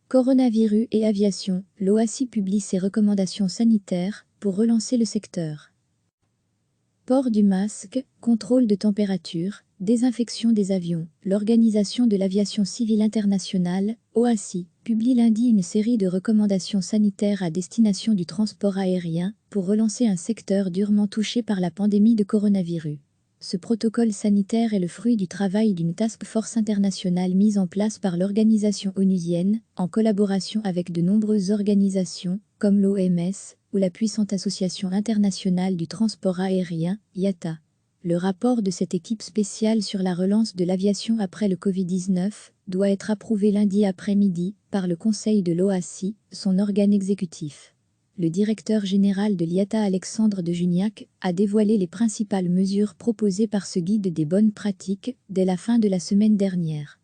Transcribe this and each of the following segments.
Coronavirus et aviation, l'OACI publie ses recommandations sanitaires pour relancer le secteur. Port du masque, contrôle de température, désinfection des avions. L'Organisation de l'aviation civile internationale, OACI, publie lundi une série de recommandations sanitaires à destination du transport aérien pour relancer un secteur durement touché par la pandémie de coronavirus. Ce protocole sanitaire est le fruit du travail d'une task force internationale mise en place par l'organisation onusienne, en collaboration avec de nombreuses organisations, comme l'OMS, ou la puissante Association internationale du transport aérien, IATA. Le rapport de cette équipe spéciale sur la relance de l'aviation après le Covid-19 doit être approuvé lundi après-midi par le Conseil de l'OACI, son organe exécutif. Le directeur général de l'IATA Alexandre de Juniac a dévoilé les principales mesures proposées par ce guide des bonnes pratiques dès la fin de la semaine dernière.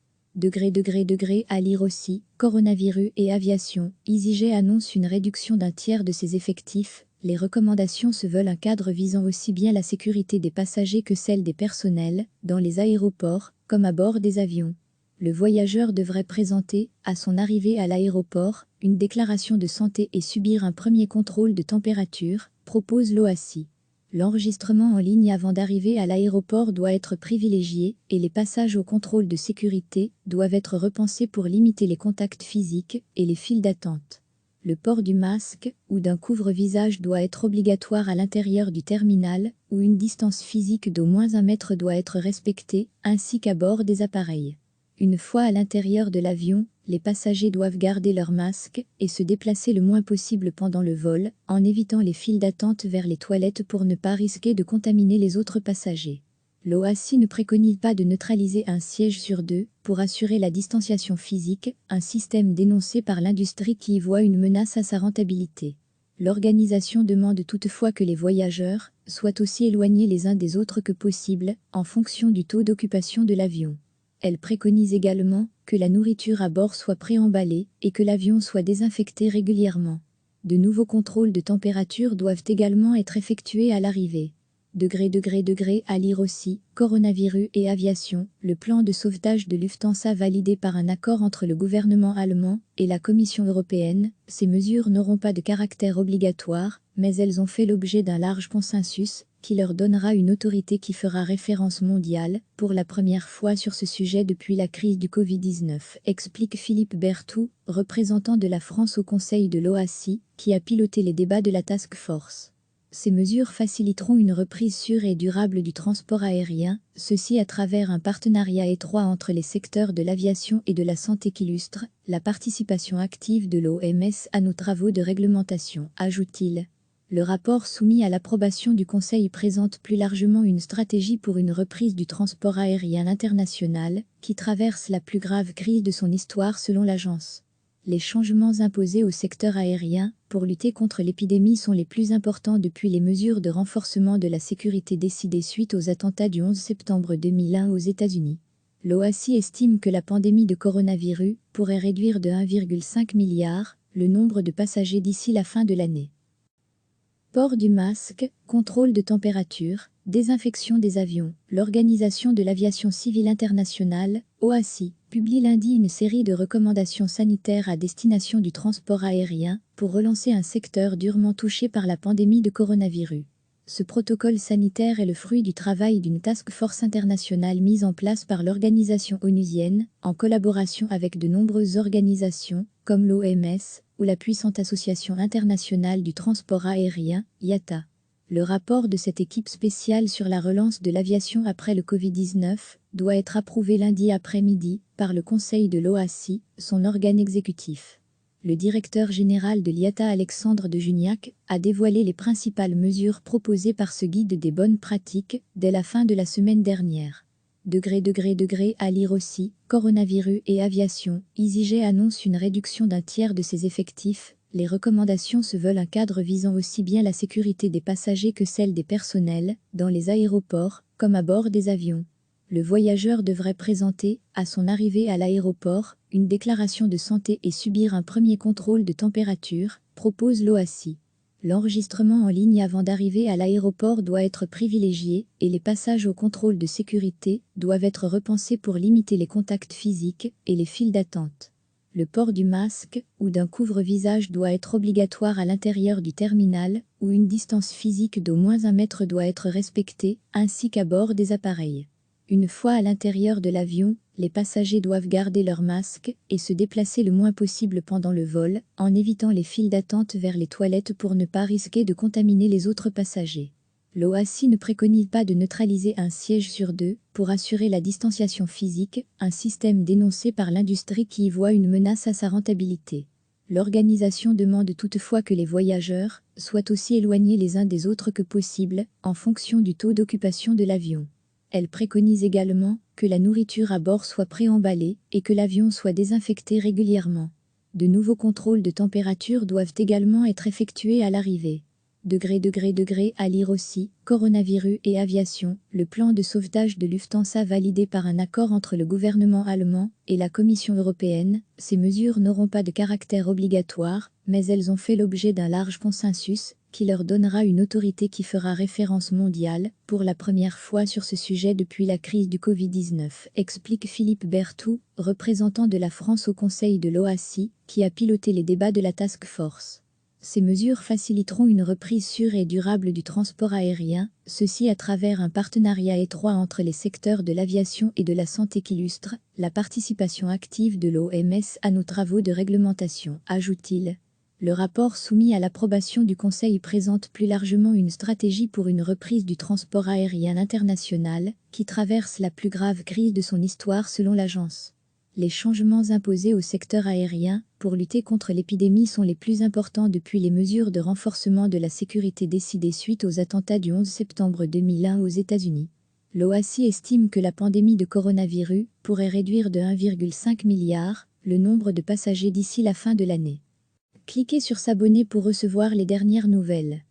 À lire aussi, coronavirus et aviation, EasyJet annonce une réduction d'un tiers de ses effectifs. Les recommandations se veulent un cadre visant aussi bien la sécurité des passagers que celle des personnels, dans les aéroports, comme à bord des avions. Le voyageur devrait présenter, à son arrivée à l'aéroport, une déclaration de santé et subir un premier contrôle de température, propose l'OACI. L'enregistrement en ligne avant d'arriver à l'aéroport doit être privilégié et les passages au contrôle de sécurité doivent être repensés pour limiter les contacts physiques et les files d'attente. Le port du masque ou d'un couvre-visage doit être obligatoire à l'intérieur du terminal, où une distance physique d'au moins 1 mètre doit être respectée, ainsi qu'à bord des appareils. Une fois à l'intérieur de l'avion, les passagers doivent garder leur masque et se déplacer le moins possible pendant le vol, en évitant les files d'attente vers les toilettes pour ne pas risquer de contaminer les autres passagers. L'OACI ne préconise pas de neutraliser un siège sur 2 pour assurer la distanciation physique, un système dénoncé par l'industrie qui y voit une menace à sa rentabilité. L'organisation demande toutefois que les voyageurs soient aussi éloignés les uns des autres que possible, en fonction du taux d'occupation de l'avion. Elle préconise également que la nourriture à bord soit préemballée et que l'avion soit désinfecté régulièrement. De nouveaux contrôles de température doivent également être effectués à l'arrivée. À lire aussi, coronavirus et aviation, le plan de sauvetage de Lufthansa validé par un accord entre le gouvernement allemand et la Commission européenne. Ces mesures n'auront pas de caractère obligatoire, mais elles ont fait l'objet d'un large consensus, qui leur donnera une autorité qui fera référence mondiale, pour la première fois sur ce sujet depuis la crise du Covid-19, explique Philippe Berthoud, représentant de la France au Conseil de l'OACI, qui a piloté les débats de la task force. Ces mesures faciliteront une reprise sûre et durable du transport aérien, ceci à travers un partenariat étroit entre les secteurs de l'aviation et de la santé qu'illustre la participation active de l'OMS à nos travaux de réglementation, ajoute-t-il. Le rapport soumis à l'approbation du Conseil présente plus largement une stratégie pour une reprise du transport aérien international, qui traverse la plus grave crise de son histoire selon l'agence. Les changements imposés au secteur aérien pour lutter contre l'épidémie sont les plus importants depuis les mesures de renforcement de la sécurité décidées suite aux attentats du 11 septembre 2001 aux États-Unis. L'OACI estime que la pandémie de coronavirus pourrait réduire de 1,5 milliard le nombre de passagers d'ici la fin de l'année. Port du masque, contrôle de température, désinfection des avions. L'Organisation de l'aviation civile internationale, OACI, publie lundi une série de recommandations sanitaires à destination du transport aérien pour relancer un secteur durement touché par la pandémie de coronavirus. Ce protocole sanitaire est le fruit du travail d'une task force internationale mise en place par l'organisation onusienne, en collaboration avec de nombreuses organisations, comme l'OMS, ou la puissante Association internationale du transport aérien, IATA. Le rapport de cette équipe spéciale sur la relance de l'aviation après le Covid-19 doit être approuvé lundi après-midi par le Conseil de l'OACI, son organe exécutif. Le directeur général de l'IATA Alexandre de Juniac a dévoilé les principales mesures proposées par ce guide des bonnes pratiques dès la fin de la semaine dernière. À lire aussi, coronavirus et aviation, EasyJet annonce une réduction d'un tiers de ses effectifs. Les recommandations se veulent un cadre visant aussi bien la sécurité des passagers que celle des personnels, dans les aéroports, comme à bord des avions. Le voyageur devrait présenter, à son arrivée à l'aéroport, une déclaration de santé et subir un premier contrôle de température, propose l'OACI. L'enregistrement en ligne avant d'arriver à l'aéroport doit être privilégié et les passages au contrôle de sécurité doivent être repensés pour limiter les contacts physiques et les files d'attente. Le port du masque ou d'un couvre-visage doit être obligatoire à l'intérieur du terminal, où une distance physique d'au moins 1 mètre doit être respectée, ainsi qu'à bord des appareils. Une fois à l'intérieur de l'avion, les passagers doivent garder leur masque et se déplacer le moins possible pendant le vol, en évitant les files d'attente vers les toilettes pour ne pas risquer de contaminer les autres passagers. L'OACI ne préconise pas de neutraliser un siège sur 2 pour assurer la distanciation physique, un système dénoncé par l'industrie qui y voit une menace à sa rentabilité. L'organisation demande toutefois que les voyageurs soient aussi éloignés les uns des autres que possible, en fonction du taux d'occupation de l'avion. Elle préconise également que la nourriture à bord soit préemballée et que l'avion soit désinfecté régulièrement. De nouveaux contrôles de température doivent également être effectués à l'arrivée. À lire aussi, coronavirus et aviation, le plan de sauvetage de Lufthansa validé par un accord entre le gouvernement allemand et la Commission européenne. Ces mesures n'auront pas de caractère obligatoire, mais elles ont fait l'objet d'un large consensus, qui leur donnera une autorité qui fera référence mondiale, pour la première fois sur ce sujet depuis la crise du Covid-19, explique Philippe Berthoud, représentant de la France au Conseil de l'OACI, qui a piloté les débats de la Task Force. Ces mesures faciliteront une reprise sûre et durable du transport aérien, ceci à travers un partenariat étroit entre les secteurs de l'aviation et de la santé qu'illustre la participation active de l'OMS à nos travaux de réglementation, ajoute-t-il. Le rapport soumis à l'approbation du Conseil présente plus largement une stratégie pour une reprise du transport aérien international, qui traverse la plus grave crise de son histoire selon l'agence. Les changements imposés au secteur aérien pour lutter contre l'épidémie sont les plus importants depuis les mesures de renforcement de la sécurité décidées suite aux attentats du 11 septembre 2001 aux États-Unis. L'OACI estime que la pandémie de coronavirus pourrait réduire de 1,5 milliard le nombre de passagers d'ici la fin de l'année. Cliquez sur s'abonner pour recevoir les dernières nouvelles.